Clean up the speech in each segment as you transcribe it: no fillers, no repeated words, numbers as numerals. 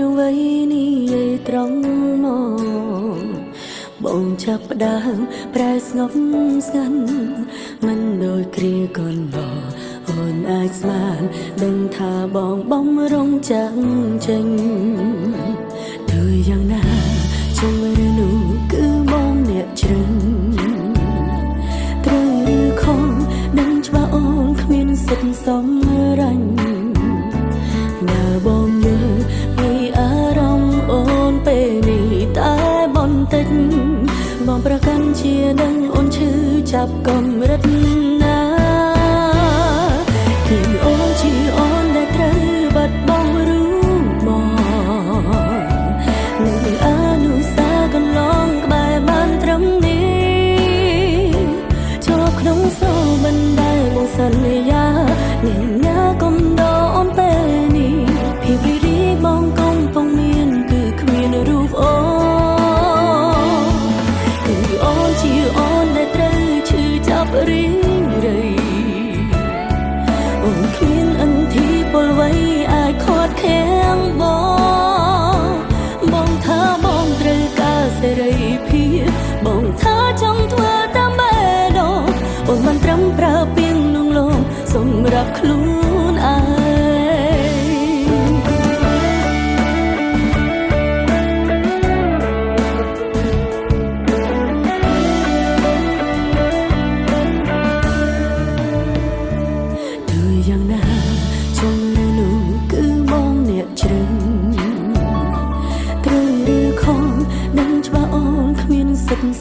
រឿងអ្វីនេះយាយត្រង់មកបងចាប់ផ្ដើមប្រែស្ងប់ស្ងាត់មិនដូចគ្រាកូនបងអូនអាចស្មានដឹងថាបងបំរុងចាំចេញទោះយ៉ាងណាជំរឿននោះគឺបងអ្នកជ្រឹងត្រូវឬខុសដឹងច្បាស់អូនគ្មានសិទ្ធិសម្រេចបើបងយល់ពីអារម្មណ៍អូនពេលនេះតែបន្តិចបងប្រកាន់ជានឹងអូនឈឺចាប់កម្រិតណាគឺអូនជាអូនដែលត្រូវបាត់បង់รู้មកនឹងអនុសាកន្លងក្បែរបានត្រឹមនេះចូលក្នុងសូបណ្ដែលបងសន្យាអ្នកណាកុំដកអូនពេលនេះភាពរីរីបងកំពុងមានគឺគ្មានរូបអូនគឺអូនជាអូនដែលត្រូវឈឺចាប់រីងរៃអូនគ្មានអន្ទីពលអ្វីអាចខាត់ខាំងបងថាបងត្រូវការសេរីភាពបងថាចង់ធ្វើតាមបេះដូងអូនមិនត្រឹមប្រើពាក្យលងលោមសម្រាប់ខ្លួនឯង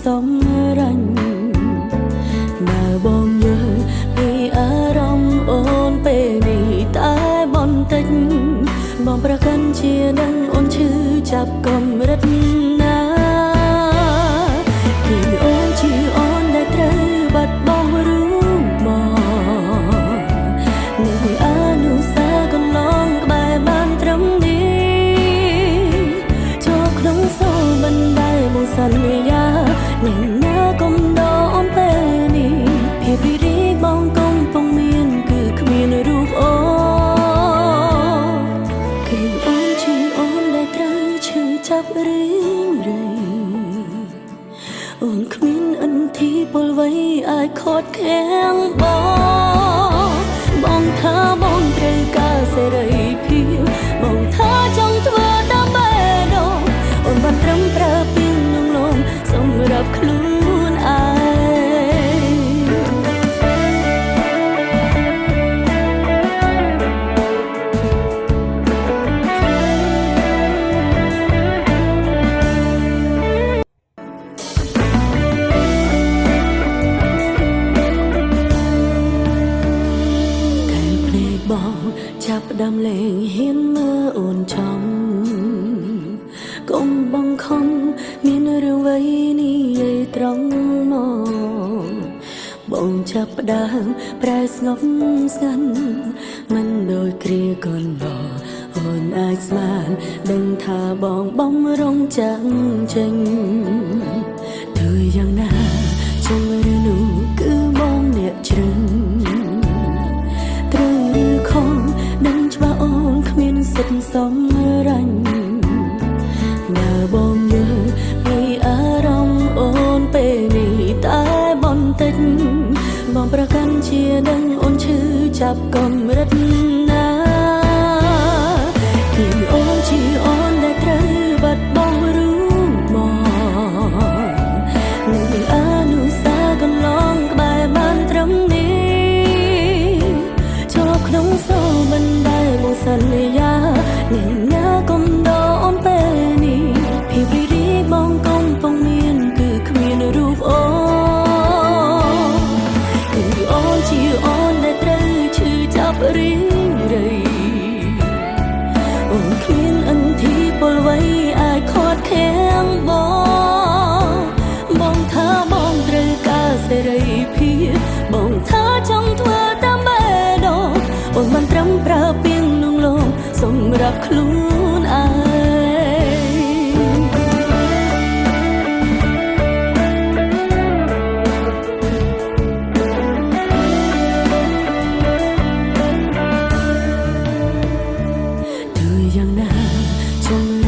សម្រេចបើបងយល់ពីអារម្មណ៍អូនពេលនេះតែបន្តិចបងប្រកាន់ជានឹងអូនឈឺចាប់កម្រិតណាគឺអូនជាអូនដែលត្រូវបាត់បង់รู้មកនឹងអនុសាកន្លងក្បែរបានត្រឹមនេះចូលក្នុងសូបណ្ដែលបងសន្យាអ្នកណាកុំដកអូនពេលនេះភាពរីរីបងកំពុងមានគឺគ្មានរូបអូនគឺអូនជាអូនដែលត្រូវឈឺចាប់រីងរៃអូនគ្មានអន្ទីពលអ្វីអាចខាត់ខាំងបងថាបងត្រូវការសេរីភាពបងថាចង់ធ្វើតាមបេះដូងអូនបានត្រឹមប្រើពាក្យលងលោមសម្រាប់ខ្លួនឯងបងចាប់ផ្ដើមលេងហ៊ានមើលអូនចំកុំបង្ខំមានរឿងអ្វីនេះយាយត្រង់មកបងចាប់ផ្ដើមប្រែស្ងប់ស្ងាត់មិនដូចគ្រាកូនបងអូនអាចស្មានដឹងថាបងបំរុងចាំចេញទោះយ៉ាងណាជំរឿននោះគឺបងអ្នកជ្រឹងដឹងច្បាស់អូនគ្មានសិទ្ធិសម្រេចបើបងយល់ពីអារម្មណ៍អូនពេលនេះតែបន្តិចបងប្រកាន់ជានឹងអូនឈឺចាប់កម្រិតណាគឺអូនជាអូនដែលត្រូវបាត់បង់รู้មកនឹងអនុសាកន្លងក្បែរបានត្រឹមនេះចូលក្នុងសូបណ្ដែលបងសន្យាអ្នកណាកុំដកអូនពេលនេះភាពរីរីបងកំពុងមានគឺគ្មានរូបអូនគឺអូនជាអូនដែលត្រូវឈឺចាប់រីងរៃអូនគ្មានអន្ទីពលអ្វីអាចខាត់ខាំងបងថាបងត្រូវការសេរីភាពបងថាចង់ធ្វើតាមបេះដូងអូនមិនត្រឹមប្រើពាក្យលងលោមសម្រាប់ខ្លួនឯងទោះយ៉ាងណាជំ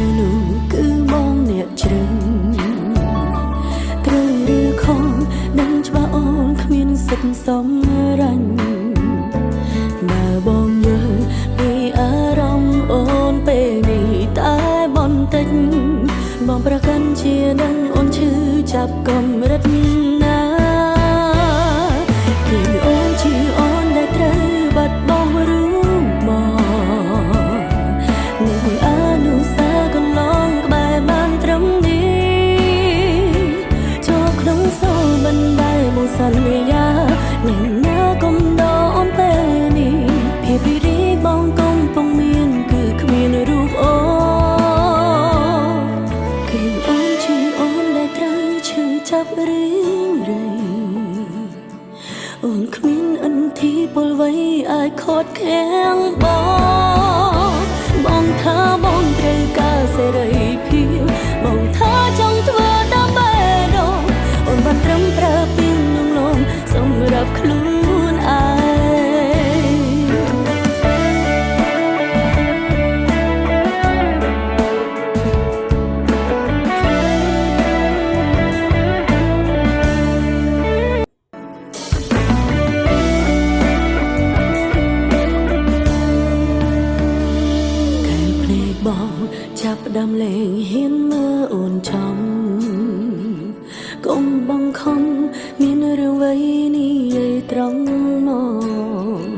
ប្រកាន់ជាដឹងអូនឈឺចាប់កំរិតណាគឺអូនជាអូនដែលត្រូវបាត់បង់រូបមកនឹងអនុសាកន្លងក្បែរបានត្រឹមនេះចូលក្នុងសូលបណ្ដៃមកសន្យាអ្នកណាកុំដកអូនពេលនេះភាពរីរីបងកំពុងមានគឺគ្មានរូបអូចាប់រៀងរៃអូនគ្មានអន្ទីពលវ័យអាចខត់ខាំងបងថាបងត្រូវការសេរីភាពបងថាចង់ធ្វើតាមបែបនោះអូនបានត្រឹមប្រើពីងលងលងសម្រាប់ខ្លួនឯងចាប់ផ្ដើមលេងហ៊ានមើលអូនចំកុំបង្ខំមានរឿងអ្វីនេះយាយត្រង់មក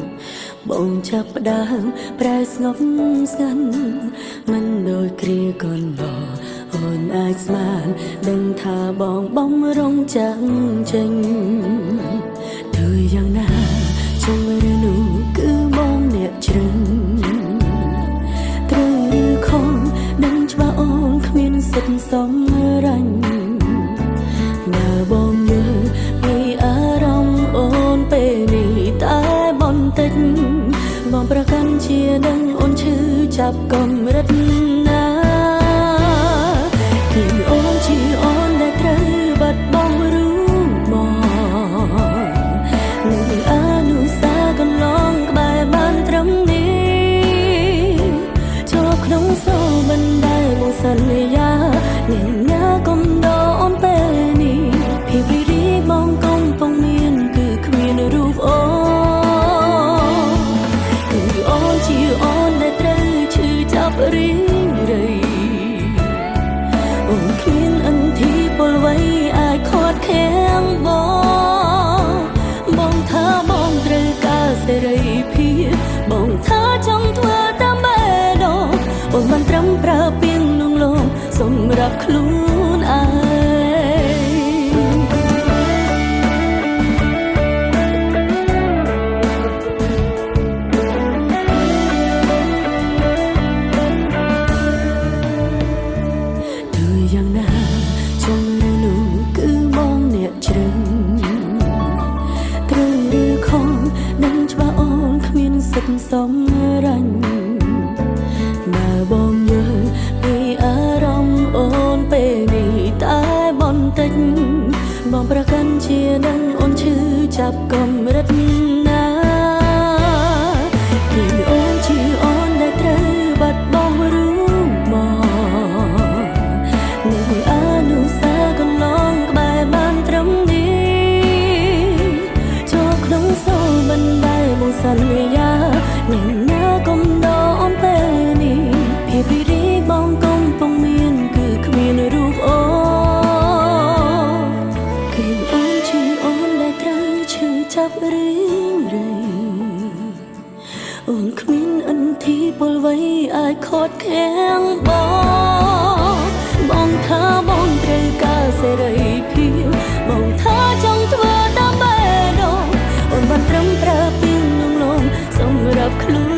បងចាប់ផ្ដើមប្រែស្ងប់ស្ងាត់មិនដូចគ្រាកន្លងអូនអាចស្មានដឹងថាបងបំរុងចាំចេញធ្វើយ៉ាងណាចំឬនោះគឺបងអ្នកជ្រឹងអូនគ្មានសិទ្ធិសម្រេចបើបងយល់ពីអារម្មណ៍អូនពេលនេះតែបន្តិចបងប្រកាន់ជាដឹងអូនឈឺចាប់កំរិតណាគឺអូនជាអូនដែលត្រូវបាត់បង់រូបមកនឹងអនុសាកន្លងក្បែរបានត្រឹមនេះចូលក្នុងសូលបណ្ដៃសន្យាអ្នកណាកុំដកអូនពេលនេះភាពរីរីបងកំពុងមានគឺគ្មានរូបអូគឺអូនជាអូនដែលត្រូវឈឺចាប់រៀងរៃអូនគ្មានអន្ទីពលវ័យអាចខត់ខាំងបងថាបងត្រូវការសេរីភាពបងថាចង់ធ្វើតាមបែបនោះអូនបានត្រឹមប្រើពីងសម្រាប់ខ្លួនឯងធ្វើយ៉ាងណាចំឬនោះគឺបងអ្នកជ្រឹងត្រូវឬខំដឹងច្បាស់អូនគ្មានសិទ្ធិសម្រេចបើបងយល់ពីអារម្មណ៍អូនពេលនេះតែបន្តិចបងប្រកាន់ជាដឹងអូនឈឺចាប់កំរិតណាគឺអូនជាអូនដែលត្រូវបាត់បង់រូបមកនឹងអនុសាកន្លងក្បែរបានត្រឹមនេះចូលក្នុងសូលបណ្ដៃមកសន្យាអ្នកណាកុំដកអូនពេលនេះភាពរីរីបងកំពុងមានគឺគ្មានរូបអូគឺអូនជាអូនដែលត្រូវឈឺចាប់រៀងរៃអូនគ្មានអន្ទីពលវ័យអាចខត់ខាំងបងថាបងត្រូវការសេរីភាពបងថាចង់ធ្វើតាមបែបនោះអូនបានត្រឹមប្រើពីងលងលងសម្រាប់ខ្លួន